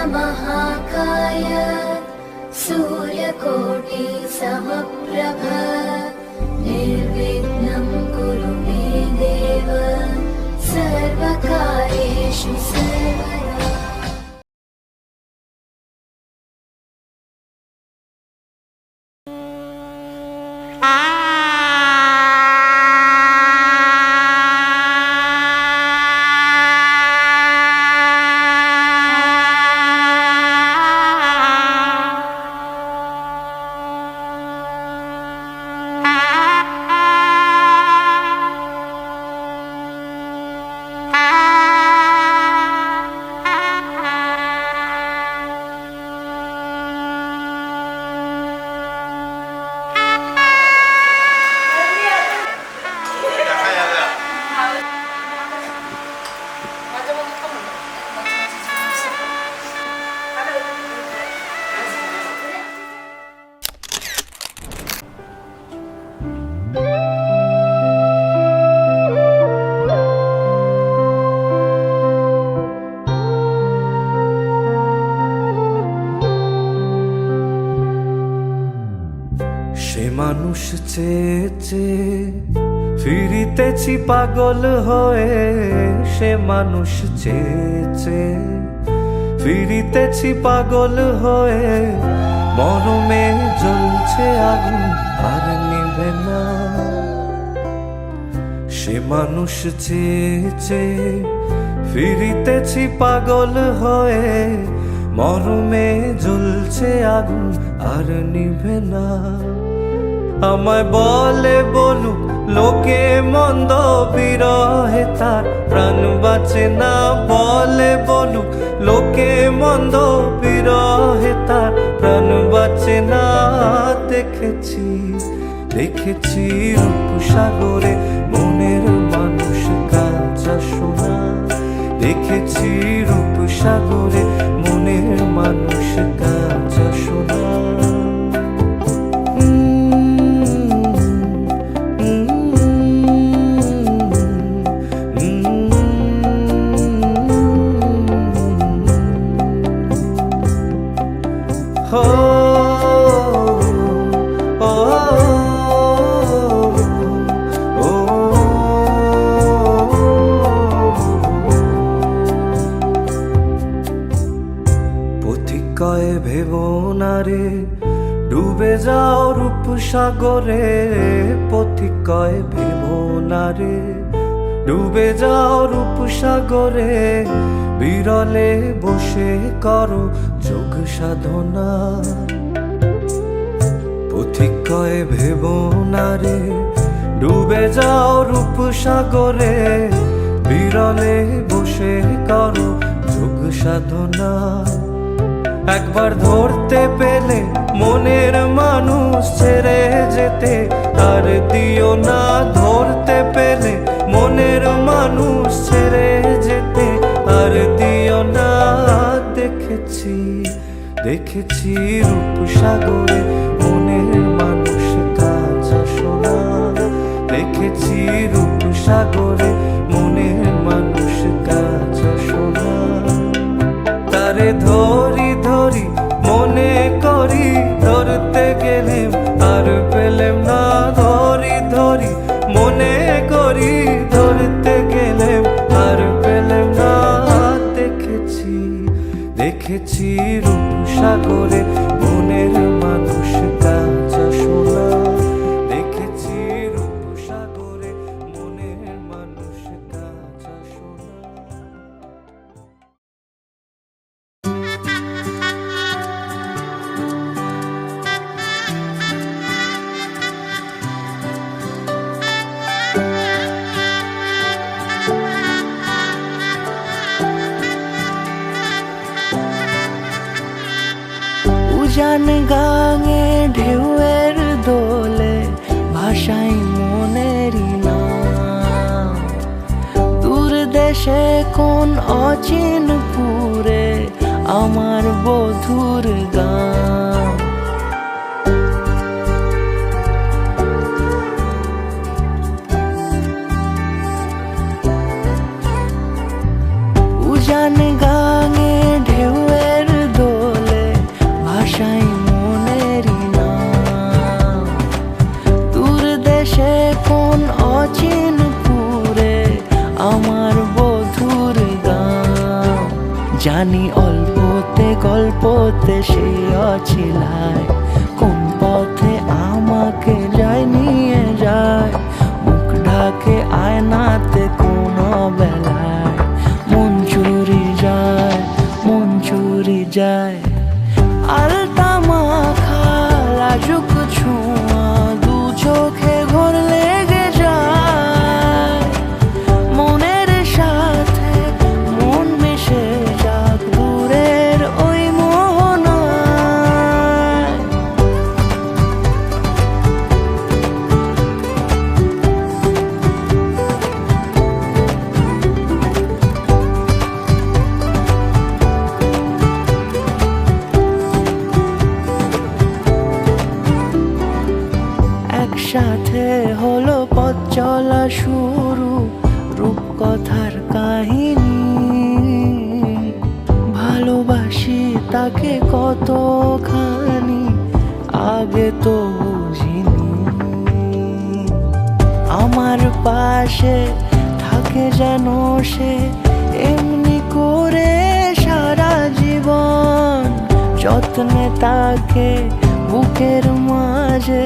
महाकाय सूर्यकोटि समप्रभ निर्विघ्नं कुरु मे देव सर्वकार्येषु सर्वदा। মানুষ চেয়ে চেয়ে ফিরিতেছি পাগল হয়ে, সে মানুষ চেয়ে চেয়ে ফিরিতেছি পাগল হয়ে, মরমে জ্বলছে আগুন আর নিভে না। সে মানুষ চেয়ে চেয়ে ফিরিতেছি পাগল হয়ে, মরমে জ্বলছে আগুন আর নিভে না। আমায় বলে বলুক লোকে মন্দ, বিরহে তার প্রাণ বাঁচে না। বলে বলুক লোকে মন্দ, বিরহে তার প্রাণ বাঁচে না। দেখেছি দেখেছি রূপসাগরে মনের মানুষ কাঁচা সোনা। দেখেছি রূপসাগরে মনের মানুষ কাঁচা সোনা। পথিকয়ে ভেবো না রে ডুবে যাও রূপসাগরে। পথিকয়ে ভেবো না রে ডুবে যাও রূপসাগরে। বিরলে বসে করো যোগ সাধনা। পথিকয়ে ভেবো না রে ডুবে যাও রূপসাগরে। বিরলে বসে করো যোগ সাধনা। একবার ধরতে পেলে মনের মানুষ ছেড়ে যেতে আর দিও না। ধরতে পেলে মনের মানুষ ছেড়ে যেতে আর দিও না। দেখেছি দেখেছি রূপসাগরে মনের মানুষ কাঁচা সোনা। দেখেছি রূপসাগরে মনের মানুষ কাঁচা সোনা। তারে ধরি ধরি মনে করি ধরতে গেলেম আর পেলেম না। ধরি ধরি মনে করি ধরতে গেলেম আর পেলেম না। দেখেছি দেখেছি রূপসাগরে মনের মানুষ কাঁচা সোনা। দেখেছি রূপসাগরে মনের মানুষ কাঁচা সোনা। উজান গাঙে ঢেউয়ের দোলে ভাষাই মনেরই নাম। দূর দেশে কোন অচিনপুরে আমার বধুর গান। উজান গাঙে ঢেউয়ের জানি অল্পতে গল্পতে সে অছিলায়, কোন পথে আমাকে যায় নিয়ে যায়, মুখ ঢাকে আয়নাতে কোনো বেলায়, মন চুরি যায়, মন চুরি যায়। আলতা মাখা লাজুক ছোঁয়া দু চোখে ঘোর লেগে যায়, মনের সাথে মন মিশে যাক দূরের ওই মোহনায়। একসাথে হলো পথ চলা শুরু, রূপকথার কাহিনী, ভালোবাসি তাকে কতখানি আগে তো বুঝিনি। আমার পাশে থাকে যেন সে এমনি করে সারা জীবন, যত্নে তাকে বুকের মাঝে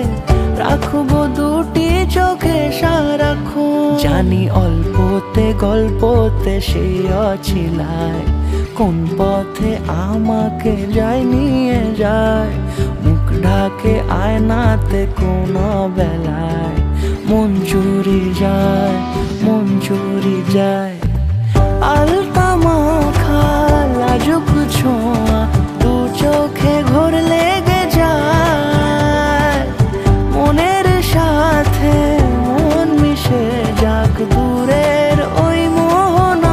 রাখবো দুটি চোখে সারাক্ষণ। জানি অল্পতে গল্পতে সে অছিলায়, কোন পথে আমাকে যায় নিয়ে যায়, মুখ ঢাকে আয়নাতে কোনো বেলায়, মন চুরি যায়, মন চুরি যায়। আলতা মাখা লাজুক ছোঁয়া দু চোখে ঘোর লেগে যায়, মনের সাথে মন মিশে যাক দূরের ওই মোহনায়।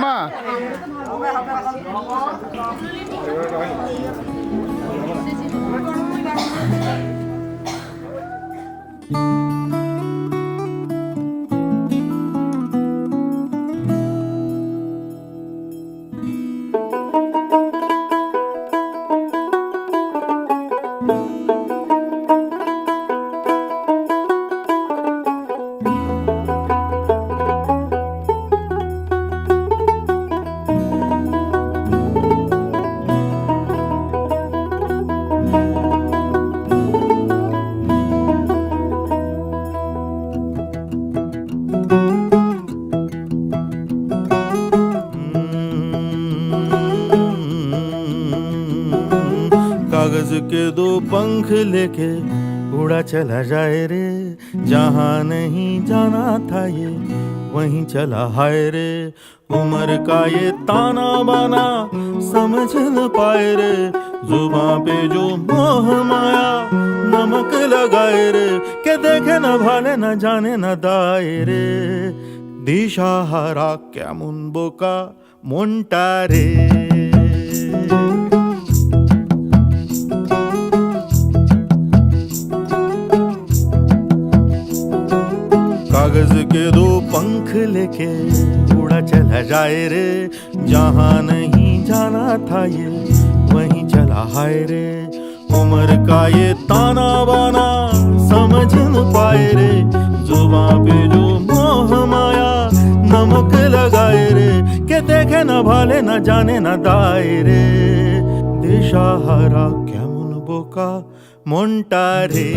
মা कागज के दो पंख लेके उड़ा चला जाए रे, जहाँ नहीं जाना था ये वहीं चला हाय रे। उम्र का ये ताना बाना समझ न पाए रे, जुबां पे जो मोह माया नमक लगाए रे, के देखे न भाले न जाने न दाए रे। दिशाहारा केमन बोका মনটা রে। कागज के दो पंख लेके उड़ा चला जाए रे, जहाँ नहीं जाना था ये वहीं चला हाय रे। उम्र का ये ताना बाना समझ न पाए रे, जुबां पे जो मोह माया नमक लगाए रे, के देखे न भाले न जाने न दाए रे। दिशाहारा केमन बोका মনটা রে।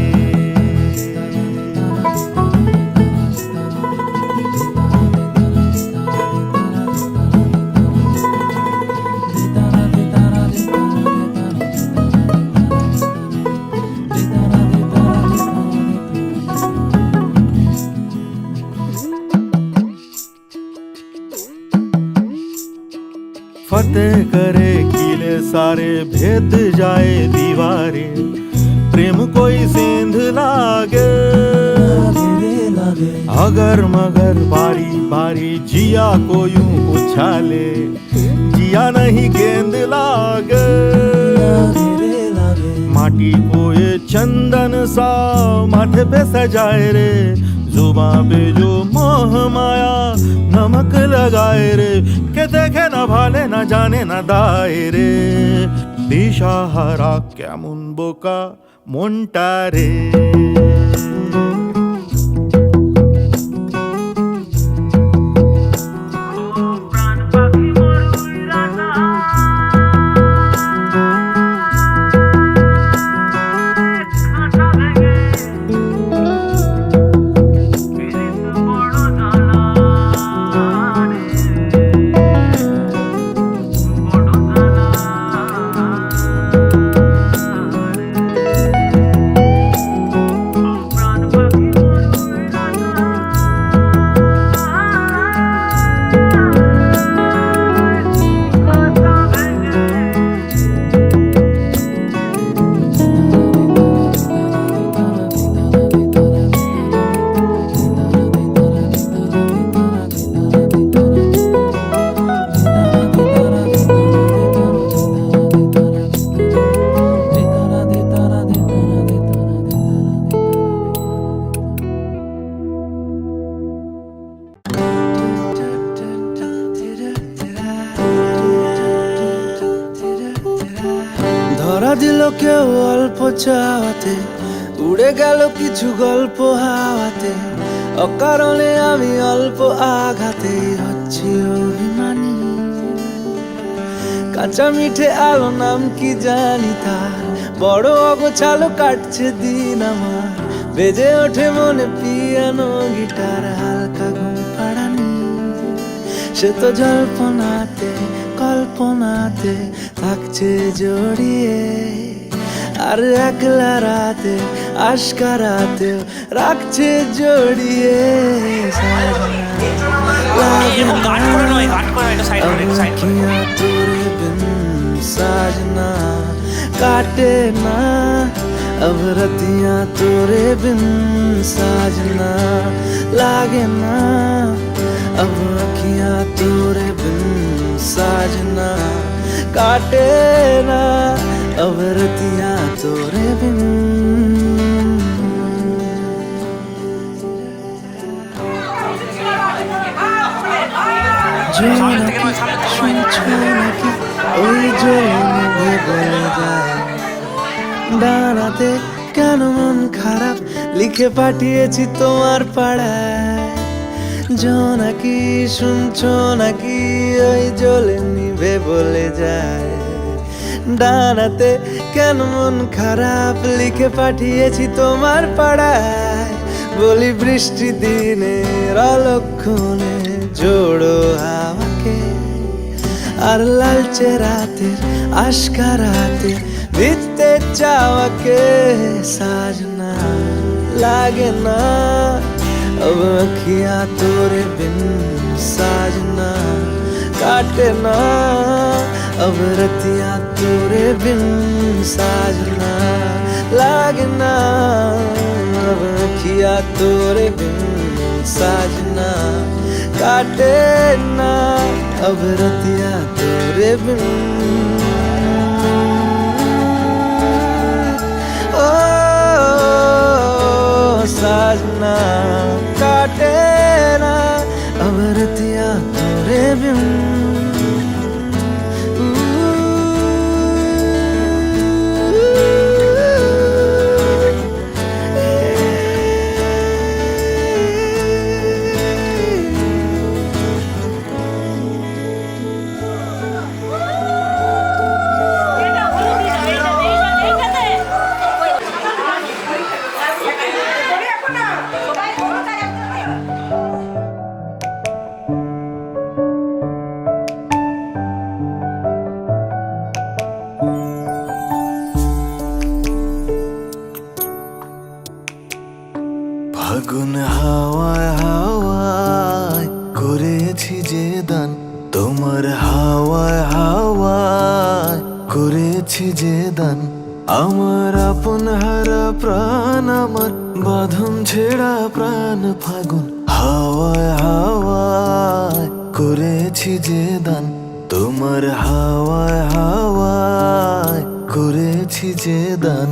फतेह करे किले सारे, भेद जाए दीवारे, प्रेम कोई सेंध लागे अगर मगर बारी बारी जिया को यूं उछाले, जिया नहीं गेंद लागे, माटी को ये चंदन सा माथे पे सजाए रे, जुबां पे जो मोह माया नमक लगाए रे, के देखे न भाले न जाने न दाए रे, दिशाहारा केमन बोका মনটা রে। ধরা দিল কেউ অল্প চাওয়াতে, উড়ে গেল কিছু গল্প হাওয়াতে, অকারণে আমি অল্প আঘাতে হচ্ছি অভিমানী। কাঁচা মিঠে আলো নাম কি জানি তার, বড় অগোছালো কাটছে দিন আমার, বেজে ওঠে মনে পিয়ানো গিটার, হালকা ঘুম পাড়ানি। সে তো জল্পনাতে কল্পনাতে থাকছে জড়িয়ে, আর একলা রাতে আশকারাতেও রাখছে জড়িয়ে। তোরে বিন সাजना काटे ना अब रतियां, तोरे बिन साजना लागे ना अब अखियां, तोरे बिन साजना काटे ना अब रतियां, तोरे बिन। जो নাকি ওই জলে বলে যায়, ডানাতে কেন মন খারাপ লিখে পাঠিয়েছি তোমার পাড়ায়। জোনাকি শুনছো নাকি ওই জলে নিভে বলে যায়, ডানাতে কেন মন খারাপ লিখে পাঠিয়েছি তোমার পাড়ায়। বলি বৃষ্টি দিনের অলক্ষণে জোড়ো হাওয়াকে, আর লালচে রাতের আশকারাতে দিতে চাওয়াকে। সাजना लागे ना अब अखियां, तोरे बिन साजना काटे ना अब रतियां, तोरे बिन साजना लागे ना अब अखियां, तोरे बिन साजना काटे ना अब रतियां, तोरे बिन। ओ साजना काटे ना अब रतियां, तोरे बिन। ফাগুন হাওয়ায় হাওয়ায় করেছি যে দান, তোমার হাওয়ায় হাওয়ায় করেছি যে দান। আমার আপন হারা প্রাণ আমার বাঁধন ছেড়া প্রাণ ফাগুন হাওয়ায় হাওয়ায় করেছি যে দান তোমার হাওয়ায় হাওয়ায় করেছি যে দান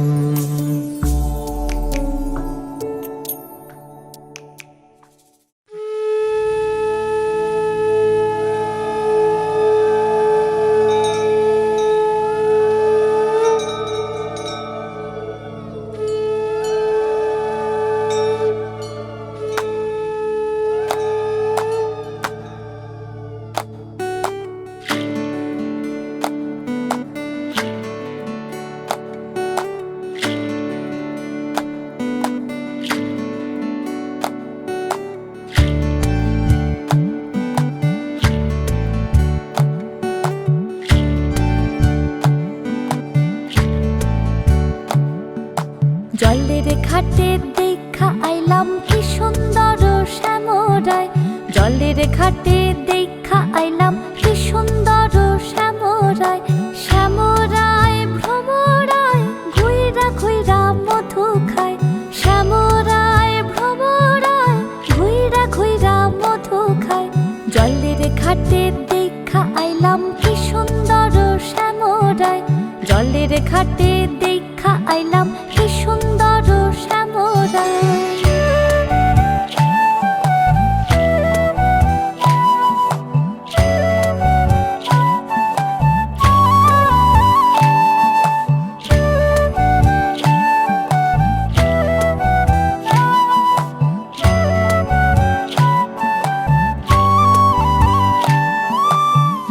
জলের ঘাটে দেখা আইলাম কি সুন্দর শ্যামরায়, জলের ঘাটে দেখা আইলাম কি সুন্দর শ্যামরায়। শ্যামরায় ভ্রমরায় ঘুইরা ঘুইরা মধু খায়, শ্যামরায় ভ্রমরায় ঘুইরা ঘুইরা মধু খায়। জলের ঘাটে দেখা আইলাম কি সুন্দর শ্যামরায়, জলের ঘাটে দেখা আইলাম কি সুন্দর শ্যামরায়।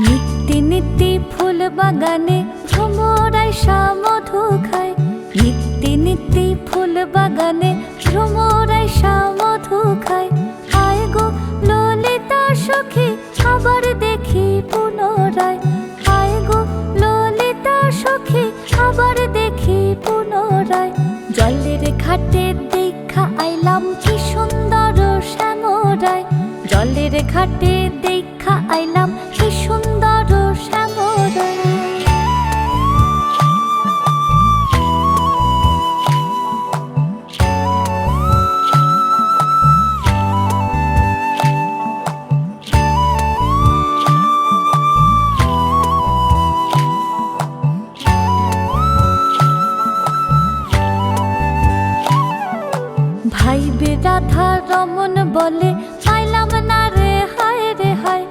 নিত্যি নিত্যি ফুল বাগানে ভ্রমরায় মধু খায়, নিত্যি নিত্যি ফুল বাগানে ভ্রমরায় মধু খায়। আয় গো ললিতা সখী আবার দেখি পুনরায়, আয় গো ললিতা সখী আবার দেখি পুনরায়। জলের ঘাটে দেখা আইলাম কি সুন্দর শ্যামরায়, জলের ঘাটে দেখা আইলাম কি সুন্দর শ্যামরায়। ভাই বে রাধা রমন বলে পাইলাম না রে হায় রে হায়,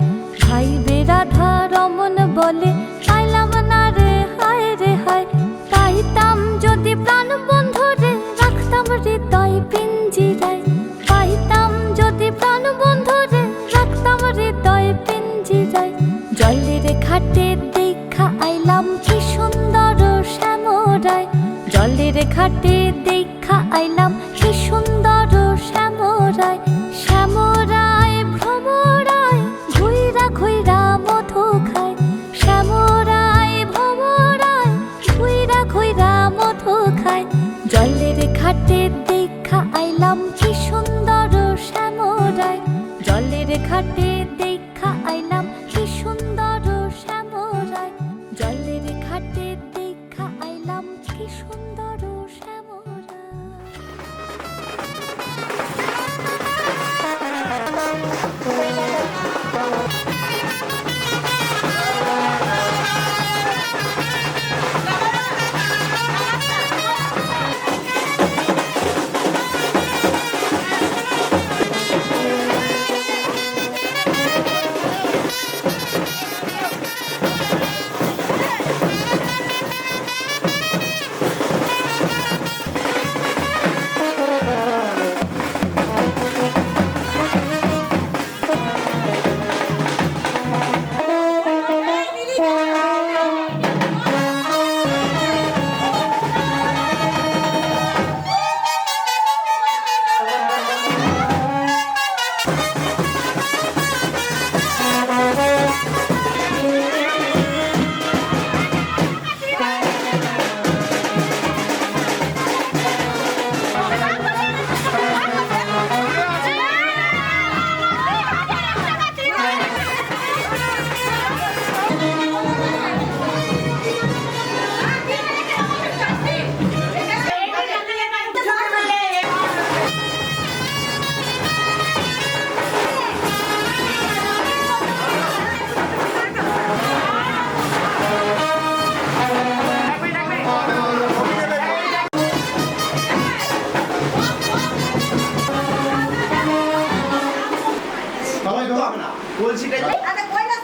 ভাই বে রাধা রমন বলে পাইলাম না রে হায় রে হায়। পাইতাম যদি প্রাণ বন্ধু রে রাখতাম হৃদয় পিঞ্জিরায়, পাইতাম যদি প্রাণ বন্ধু রে রাখতাম হৃদয় পিঞ্জিরায়। জলের ঘাটে দেখা আইলাম কি সুন্দর শ্যামরায়, জলের ঘাটে দেখা আইলাম কি সুন্দর শ্যামরায়। শ্যামরায় ভ্রমরায় ঘুইরা ঘুইরা মধু খায়, শ্যামরায় ভ্রমরায় ঘুইরা ঘুইরা মধু খায়। জলের ঘাটে দেখা আইলাম কি সুন্দর শ্যামরায়, জলের ঘাটে দেখা আইলাম কি সুন্দর শ্যামরায়, জলের ঘাটে দেখা আইলাম কি সুন্দর শ্যামরায়।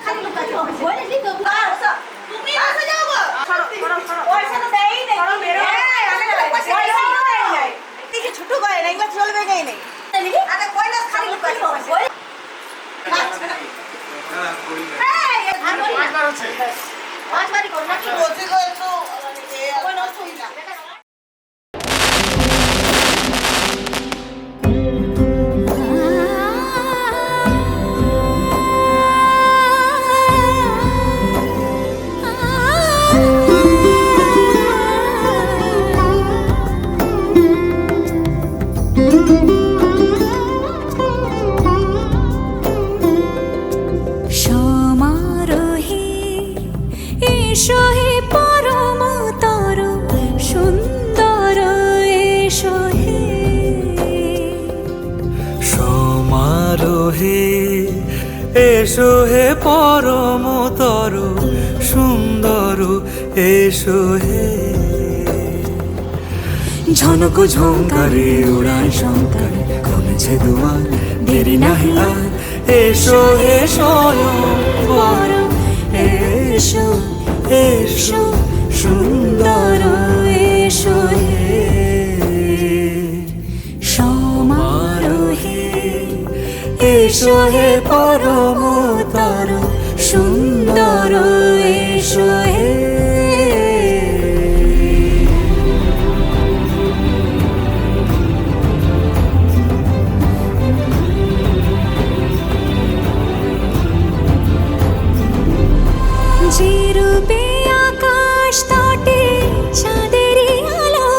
খালি লুকাচ্ছো বলেছি তো তুমি বসে যাও গো পয়সা তো দেই নেই পয়সা দেই নাই ঠিক ছোট করে না এগুলো চলবে নাই নেই আরে কইলা খালি লুকাচ্ছো পাঁচবারই করো নাকি বলছি গো একটু ওই নষ্ট হয়ে যাবে সমারোহে এসো হে পরমতর সুন্দর এসো হে সমারোহে এসো হে পরমতর সুন্দর এসো হে ঝনক ঝঙ্কারে উড়ায় শঙ্কারে খুলেছে দুয়ার দেরি নাহি আর এসো হে স্বয়ং বর এসো এসো সুন্দর এসো হে সমারোহে এসো হে পরমতর সুন্দর এসো হে যে রূপে আকাশ তটে চাঁদেরই আলো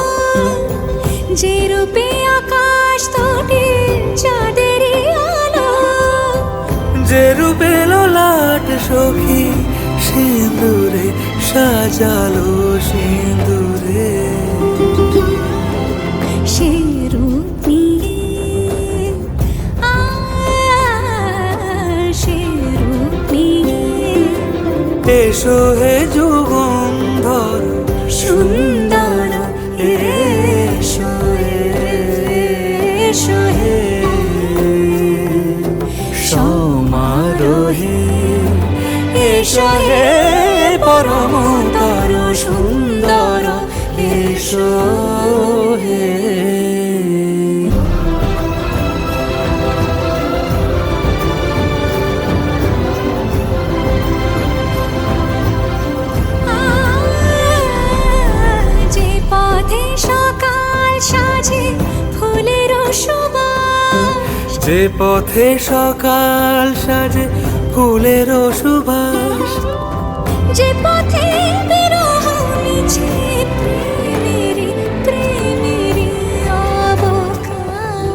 যে রূপে আকাশ তটে চাঁদেরই আলো যে রূপে ললাট সখী সিঁদুরে সাজালো সিঁদুরে সে রূপ নিয়ে সে রূপ নিয়ে এসো হে যুগন্ধর সুন্দর এসো এসো হে সমারোহে এসো হে পরমতর সুন্দর এসো হে যে পথে সকাল সাজে ফুলের সুবাস যে পথে সকাল সাজে ফুলের সুবাস যে পথে বিরহ মিছে প্রেমেরই প্রেমেরই অবকাশ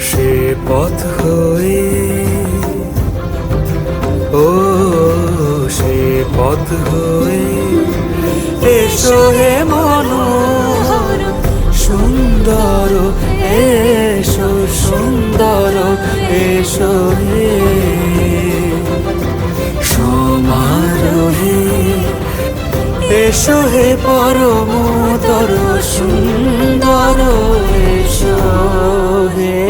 সে পথ হয়ে ও সে পথ হয়ে এসো হে মনোহর সুন্দর এসো সুন্দর এসো হে সমারোহে এসো হে পরমতর সুন্দর এসো হে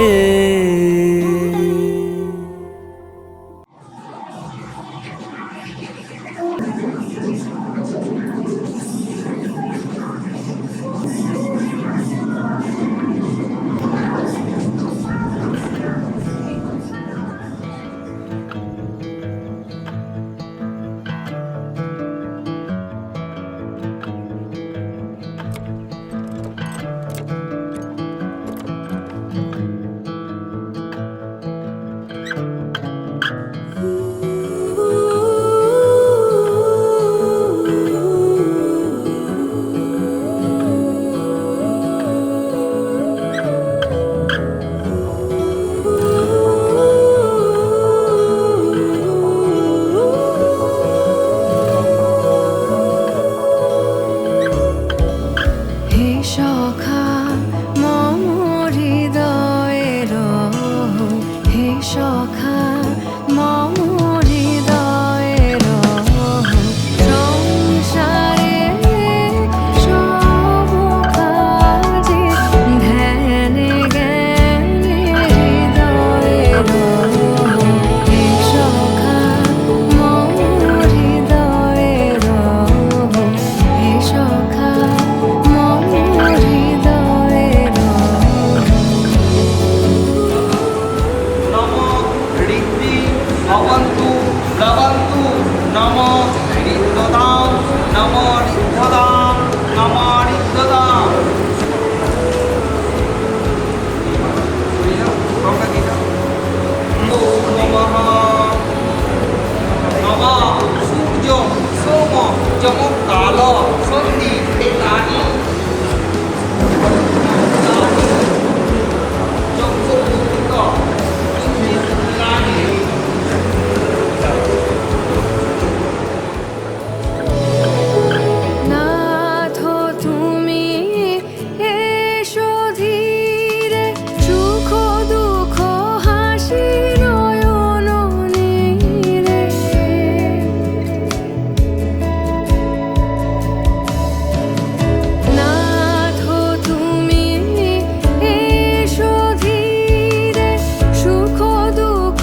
প্লবন্তু নম ঋদ্ধতাম নম ঋদ্ধতাম নম ঋদ্ধতাম। নমঃ নমঃ সূর্য সোম যম কাল সন্ধি এতানি নাথ তুমি এসো ধীরে, সুখ দুঃখ হাসি নয়ন নীরে। নাথ তুমি এসো ধীরে, সুখ দুঃখ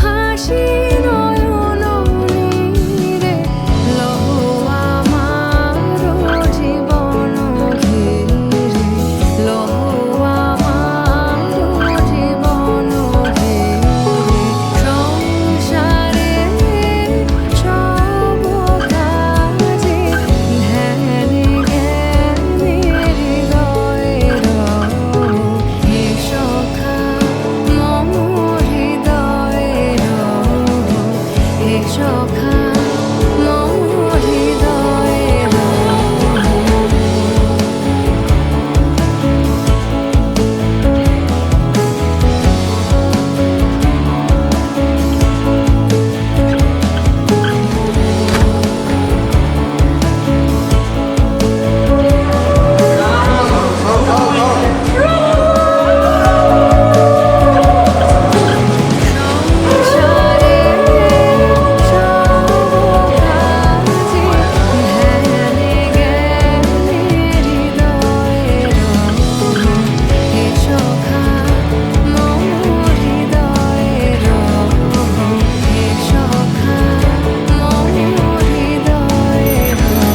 হাসি নয়ন নীরে। লহো আমার জীবন ঘিরে, লহো আমার জীবন ঘিরে। সংসারে সব কাজে ধ্যানে জ্ঞানে হৃদয়ে রহো। হে সখা মম হৃদয়ে রহো, হে সখা মম হৃদয়ে রহো। সংসারে সব কাজে ধ্যানে জ্ঞানে হৃদয়ে রহো। হে সখা মম হৃদয়ে রহো, হে সখা মম হৃদয়ে রহো।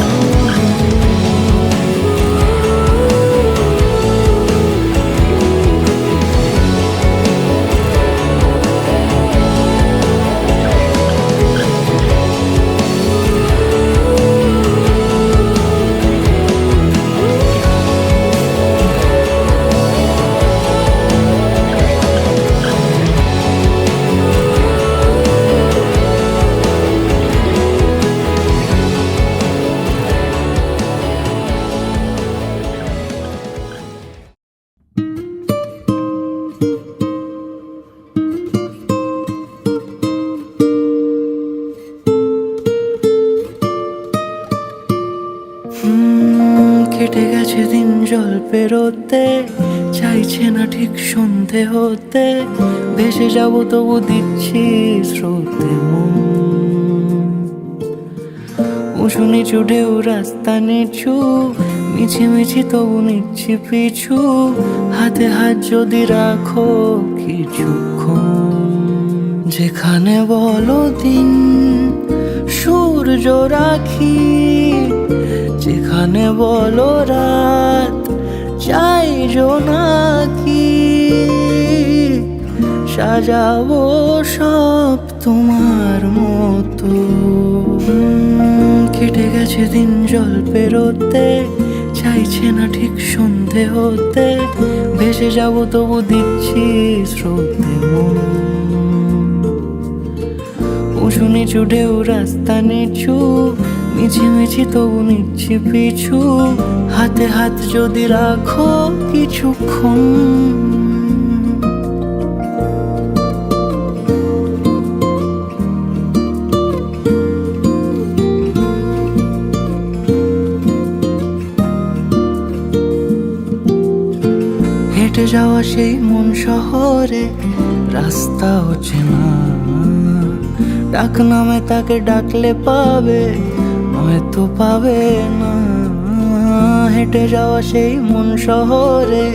কেটে গেছে দিন জল পেরোতে, চাইছে না ঠিক সন্ধে হতে। ভেসে যাব তবু দিচ্ছি স্রোতে মন। উঁচু নিচু ঢেউ রাস্তা নিচু, মিছিমিছি তবু নিচ্ছি পিছু। হাতে হাত যদি রাখো কিছুক্ষণ, যেখানে বলো দিন সূর্য রাখি, যেখানে বলো রাত চাই জোনাকি। সাজাবো সব তোমার মতো। কেটে গেছে দিন জল পেরোতে, চাইছে না ঠিক সন্ধে হতে। ভেসে যাব তবু দিচ্ছি স্রোতে মন। উঁচু নিচু ঢেউ রাস্তা নিচু, মিছিমিছি তবু নিচ্ছি পিছু। হাতে হাত যদি রাখো কিছুক্ষণ, হেঁটে যাওয়া সেই মন শহরে রাস্তা হচ্ছে না। ডাক নামে তাকে ডাকলে পাবে, নয়তো পাবে না। হেঁটে যাওয়া সেই মন শহরে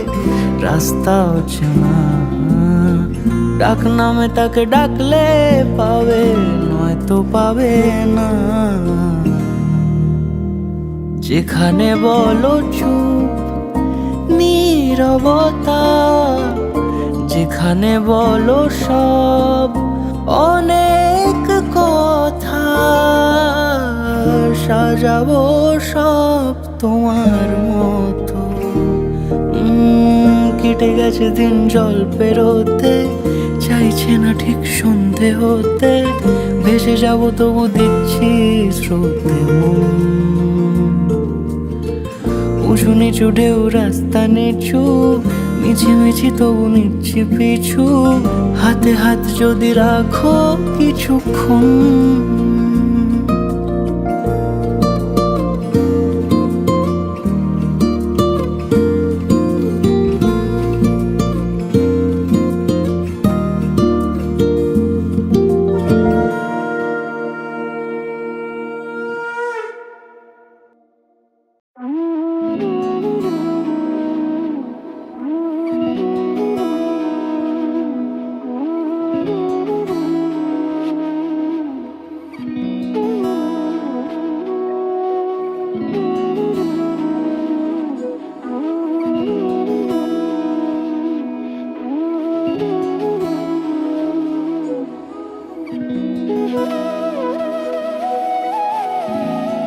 রাস্তা হচ্ছে না। ডাক নামে তাকে ডাকলে পাবে, নয়তো পাবে না। যেখানে বলো চুপ নীরবতা, যেখানে বলো সব অনেক কথা। সাজাবো সব তোমার মতো। কেটে গেছে দিন জল পেরোতে, চাইছে না ঠিক সন্ধে হতে, ভেসে যাবো তবু দিচ্ছি স্রোতে মন। উঁচু নিচু ঢেউ রাস্তা নিচু, মিছিমিছি তবু নিচ্ছি পিছু, হাতে হাত যদি রাখো কিছুক্ষণ।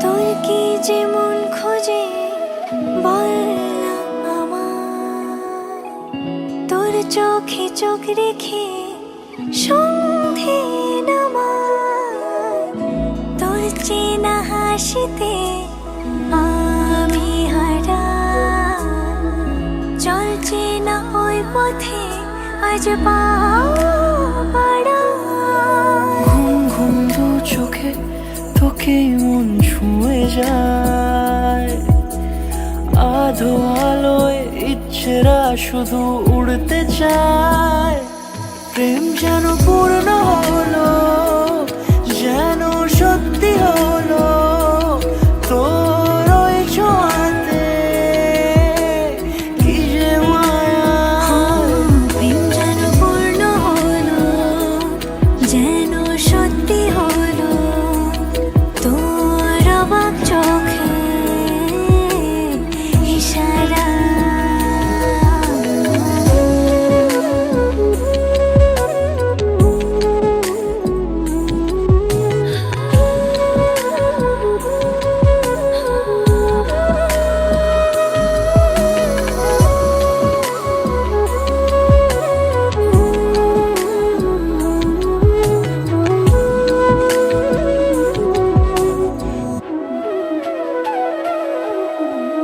তোর কি যেমন খোঁজে বল না আমায়, তোর চোখে চোখ রেখে সন্ধে নামায়, তোর চেনা হাসিতে আমি হারাই, চলছে না ওই পথে আজ পা বাড়াই। ঘুম ঘুম দু চোখে তোকে মন ছুঁয়ে যায়, আধো আলোয় ইচ্ছেরা শুধু উড়তে চায়। প্রেম যেন পূর্ণ হলো, যেন সত্যি হলো, তোর ওই ছোঁয়াতে কি যে মায়া। প্রেম যেন পূর্ণ হলো, যেন সত্যি হলো, তোর অবাক চোখে ইশারা।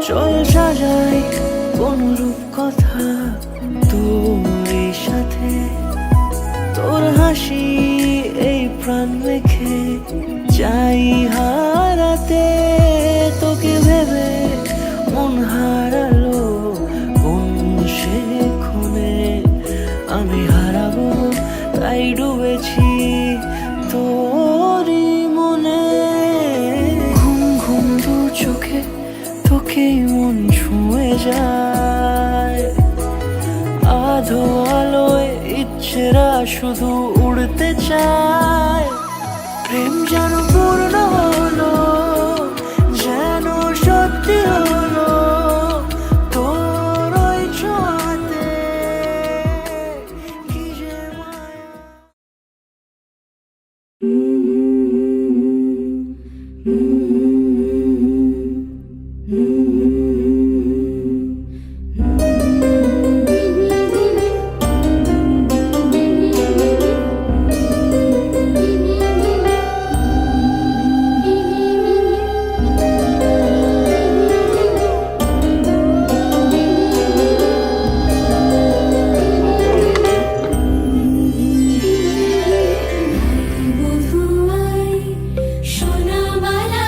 চল সাজাই কোন রূপ কথা তোর সাথে, তোর হাসি এই প্রাণ মেখে চাই হারাতে। তোকে ভেবে মন হারালো কোন সে খুনে, আমি হারাবো তাই ডুবেছি তোরই মনে। ঘুম ঘুম দু চোখে তোকে মন ছুঁয়ে যায়, আধো আলোয় ইচ্ছেরা শুধু উড়তে চায়। প্রেম যেন পূর্ণ হলো, যেন সত্যি হলো, তোর ওই ছোঁয়াতে কি যে মায়া। বধুয়াই সোনা মালা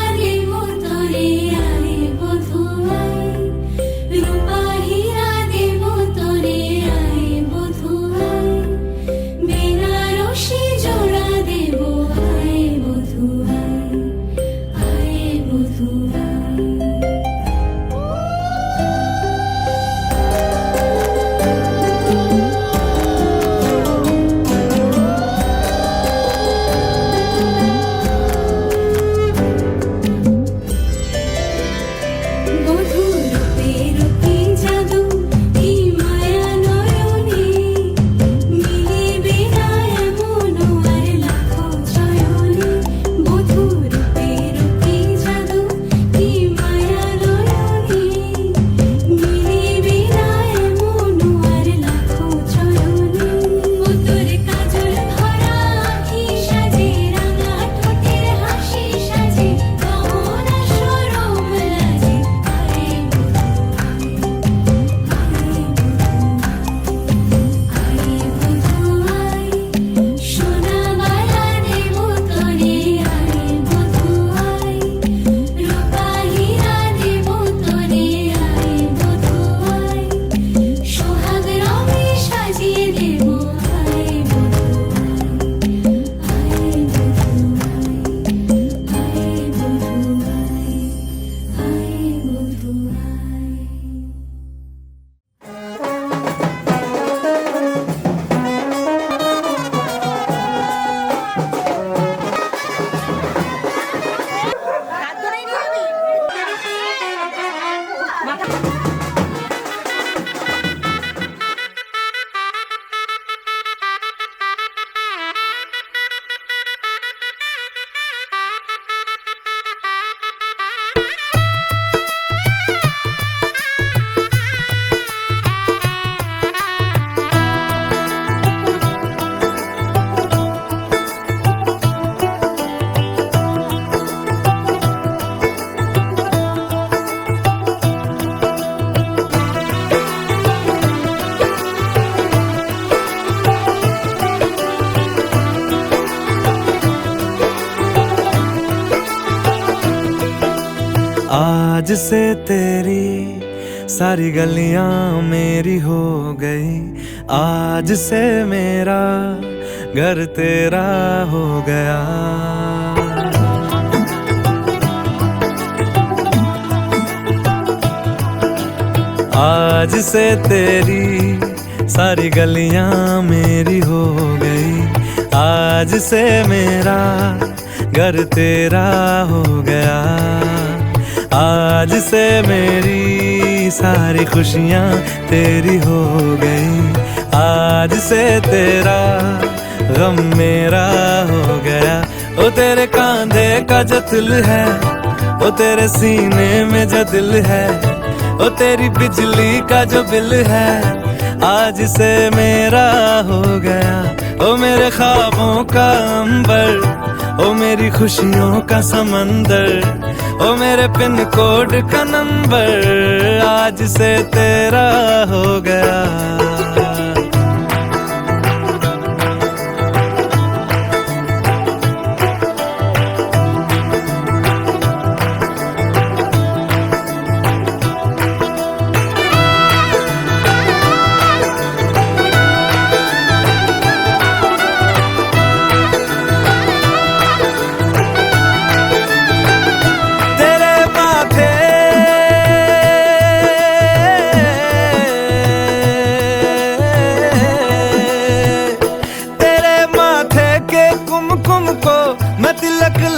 आज से तेरी सारी गलियां मेरी हो गई, आज से मेरा घर तेरा हो गया। आज से तेरी सारी गलियां मेरी हो गई, आज से मेरा घर तेरा हो गया। आज से मेरी सारी खुशियां तेरी हो गई, आज से तेरा गम मेरा हो गया। ओ तेरे कांधे का जो दिल है, ओ तेरे सीने में जो दिल है, ओ तेरी बिजली का जो बिल है, आज से मेरा हो गया। ओ मेरे ख्वाबों का अंबर, ओ मेरी खुशियों का समंदर, ओ मेरे पिन कोड का नंबर, आज से तेरा हो गया।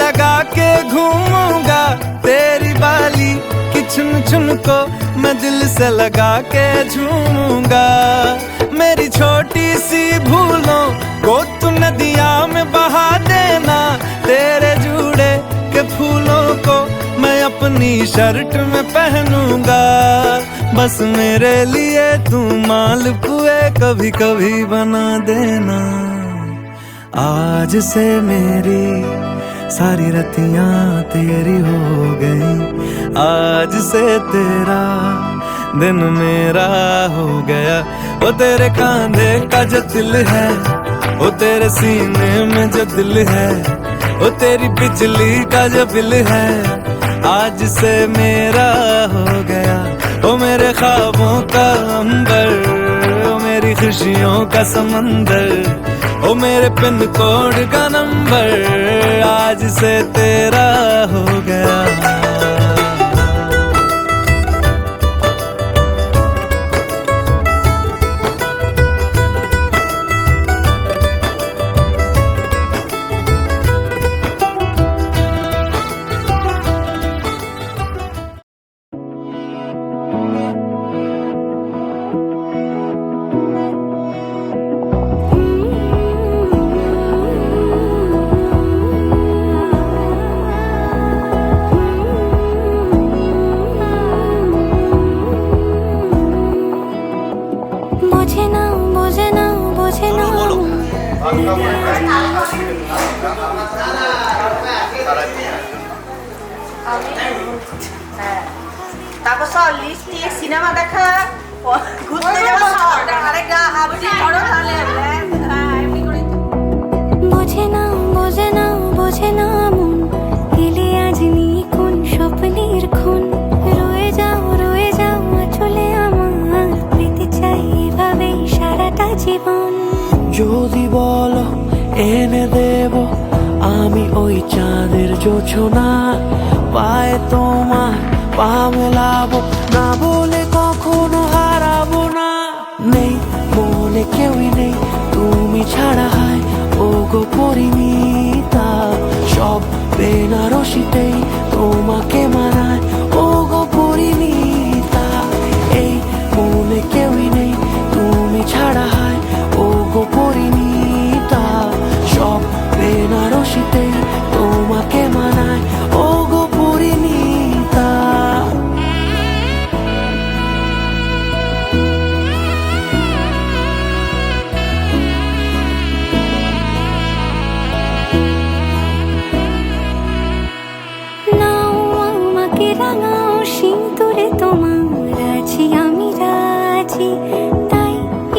लगा के घूमूंगा तेरी बाली की चुन चुन को मैं दिल से लगा के झूमूंगा। मेरी छोटी सी भूलों को तू नदिया में बहा देना, तेरे जुड़े के फूलों को मैं अपनी शर्ट में पहनूंगा। बस मेरे लिए तू मालपुए कभी कभी बना देना। आज से मेरी सारी रतियां तेरी हो गई, आज से तेरा दिन मेरा हो गया। वो तेरे कांधे का जो दिल है, वो तेरे सीने में जो दिल है, वो तेरी बिजली का जो बिल है, आज से मेरा हो गया। वो मेरे ख्वाबों का अंबर, वो मेरी खुशियों का समंदर, ओ मेरे पिन कोड का नंबर, आज से तेरा हो गया। তারপর সব লিপস্টিক, সিনেমা দেখা, ঘুরতে যাওয়া, আরেকটা হাবটি ধরো তাহলে এমনি করে। বোঝে না বোঝে না বোঝে না মন, এলে আজ নিখুন স্বপ্নের খুন। রয়ে যাও চলে আমার, পেতে চাই এভাবেই সারাটা জীবন। যদি বলো এনে দেব আমি ওই চাঁদের জোছনা, পায়ে তোমার পা মেলাবো, না বলে কখনো হারাবো না। নেই মনে কেউই নেই তুমি ছাড়া, হয় ও গো পরিণীতা। সব বেনারসিতেই তোমাকে মানায় ও গো পরিণীতা। এই মনে কেউই নেই তুমি ছাড়া, হয় ও গো পরিণীতা। সব বেনারসিতেই তোমাকে মানায় ও গো পরিণীতা। নাও আমাকে রাঙাও সিঁদুরে তোমার, আছি আমি রাজি। তাই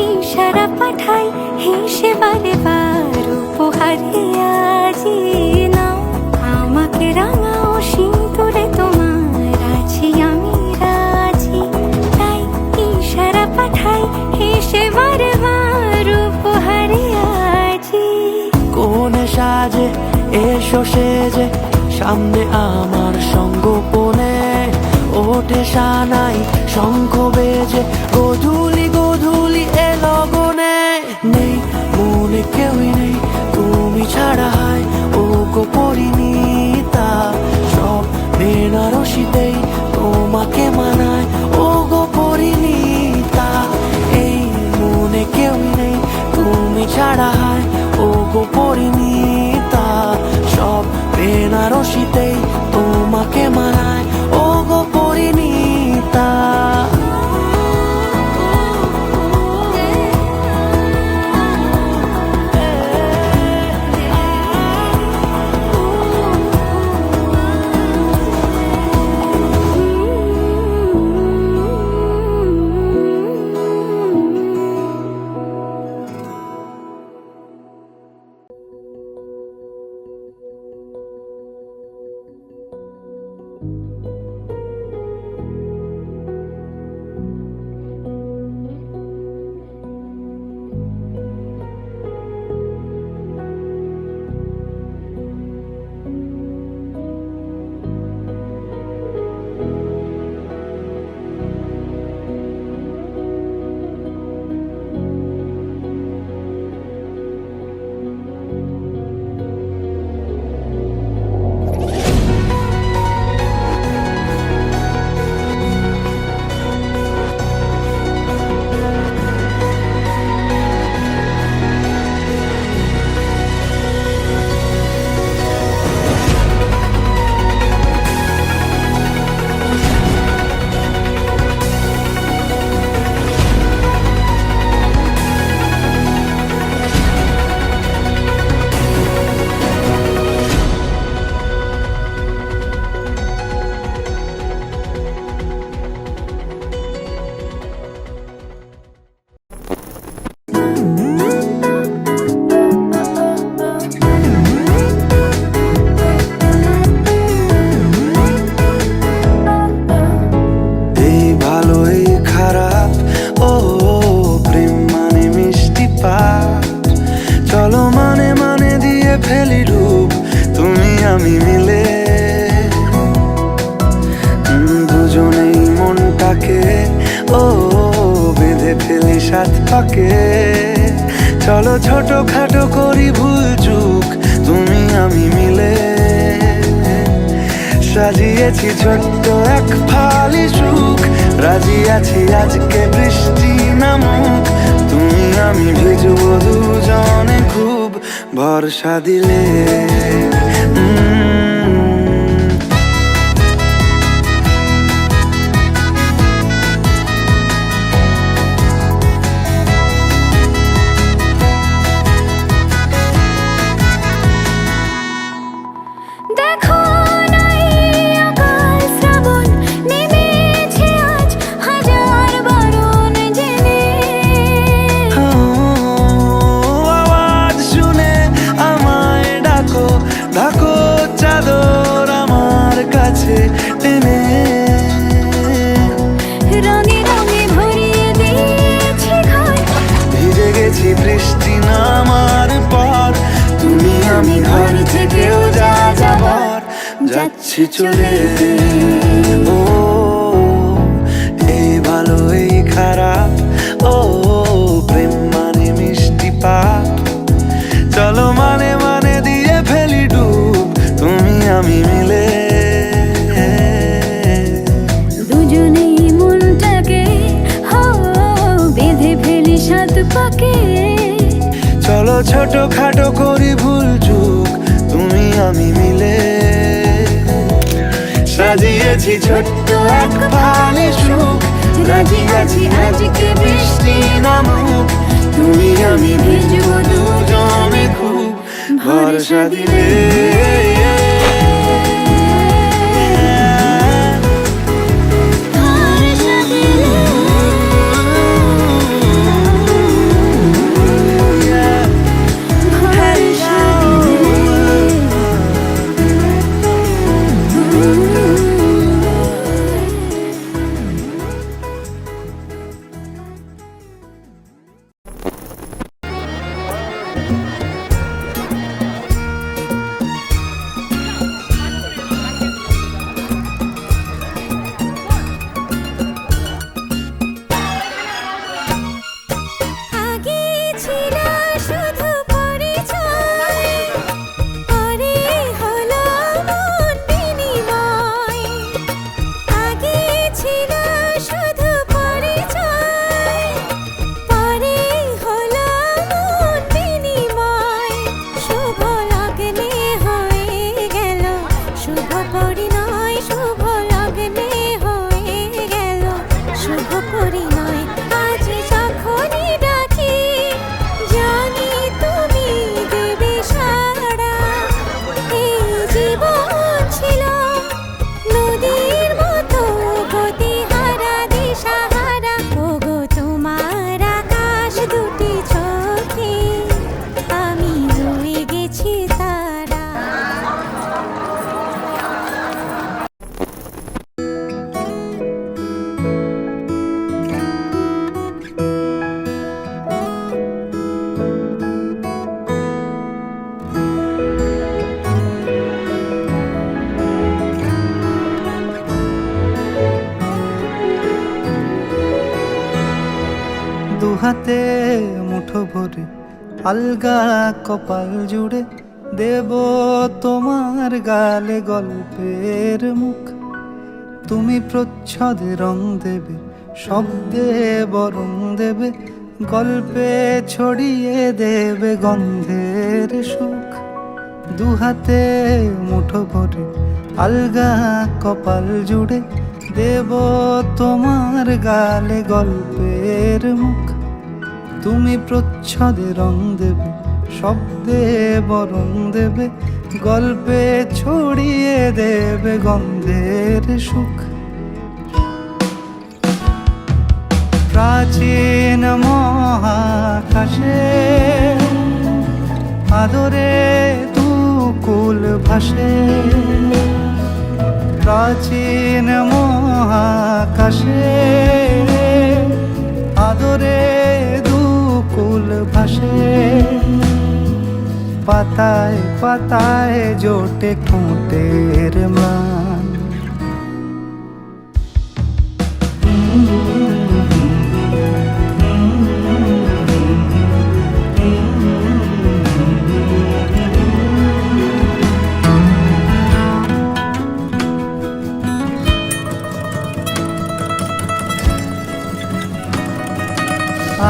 ইশারা পাঠাই হেসে বারে বার উপহারে আজি। নাও আমাকে রাঙাও সিঁদুরে তোমার, আছি বেজে সামনে আমার সঙ্গোপনে ওঠে সানাই শঙ্খ বেজে গধূলি গধূলি এ লগনে নেই মনে কেউই নেই তুমি ছাড়া হয় ও গো পরিণীতা সব বেনারসিতেই তোমাকে মানায় ও গো পরিণীতা এই মনে কেউই নেই তুমি ছাড়া হয় ও গো পরিণীতা সব বেনারসিতেই তোমাকে মানায় ও গো পরিণীতা এই ভালো এই খারাপ ও প্রেম মানে মিষ্টি পাঠ চলো মানে মানে দিয়ে ফেলি রূপ তুমি আমি মিলে দুজনেই মনটাকে ও বেঁধে ফেলি সাত পাকে চলো ছোট খাটো করি ভুল চুক তুমি আমি মিলে সাজিয়েছি ছোট্ট এক ফালি সুখ রাজি আছি আজকে বৃষ্টি নামুক তুমি আমি ভিজবো দুজনে খুব ভরসা দিলে দেখো নাই আকাল শ্রাবণ নেমেছে আজ হাজার বারণ জেনে আওয়াজ শুনে আমায় ডাকো ডাকো চাদর আমার কাছে টেনে রঙে রঙে ভরিয়ে দিয়েছি ঘর ভিজে গেছি বৃষ্টি নামার পর তুমি আমি ঘর থেকেও যা যাবার যাচ্ছি চলে ও এই ভালো এই খারাপ ও প্রেম মানে মিষ্টি পাঠ চলো মানে মানে দিয়ে ফেলি ডুব তুমি আমি মিলে দুজনেই মনটাকে হো বেঁধে ফেলি সাত পাকে চলো ছোট খাটো করি ভুল চুক তুমি আমি মিলে সাজিয়েছি ছোট্ট এক ফালি সুখ রাজি আছি আজকে বৃষ্টি নামুক তুমি আমি ভিজবো দুজনে খুব ভরসা দিলে ভরসা দিলে ভরসা দিলে। হাতে মুঠো ভরে আলগা কপাল জুড়ে দেব তোমার গালে গল্পের মুখ। তুমি প্রচ্ছদে রং দেবে, শব্দে বরং দেবে, গল্পে ছড়িয়ে দেবে গন্ধের সুখ। দুহাতে মুঠো ভরে আলগা কপাল জুড়ে দেব তোমার গালে গল্পের মুখ। তুমি প্রচ্ছদে রং দেবে, শব্দে বরং দেবে, গল্পে ছড়িয়ে দেবে গন্ধের সুখ। প্রাচীন মহাকাশে আদরে দুকুল ভাসে, প্রাচীন মহাকাশে আদরে দুকুল ভাসে। পাতায় পাতায় জোটে ঠোঁটের ম্লান।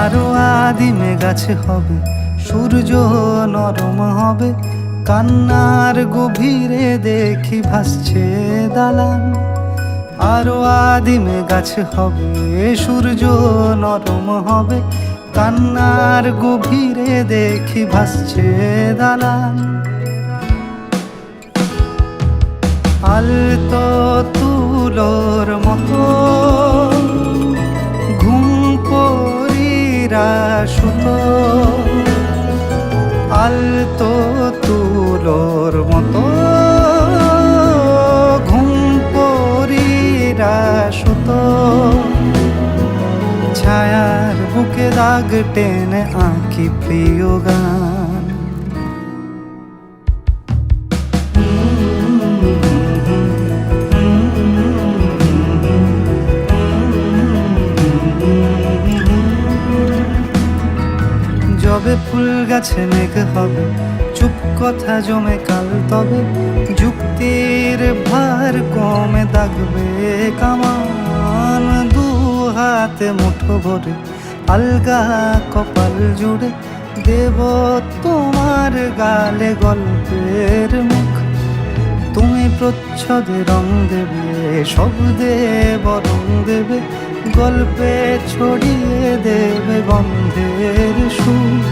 আরো আদিমে গাছে হবে, সূর্য নরম হবে, কান্নার গভীরে দেখি ভাসছে দালান। আরো আদিমে গাছে হবে, সূর্য নরম হবে, কান্নার গভীরে দেখি ভাসছে দালান। আলতো তুলোর মতো ঘুম পরীরা সুতো, আলতো তুলোর মতো ঘুম পরীরা সুতো। ছায়ার বুকে দাগ টেনে আঁকি প্রিয় গান। যবে ফুল গাছে মেঘ হবে, চুপ কথা জমে কাল তবে, যুক্তির ভার কমে দাগবে কামান। দু হাতে মুঠো ভরে আলগা কপাল জুড়ে দেব তোমার গালে গল্পের মুখ। তুমি প্রচ্ছদে রং দেবে, শব্দে বরং দেবে, গল্পে ছড়িয়ে দেবে গন্ধের সুখ।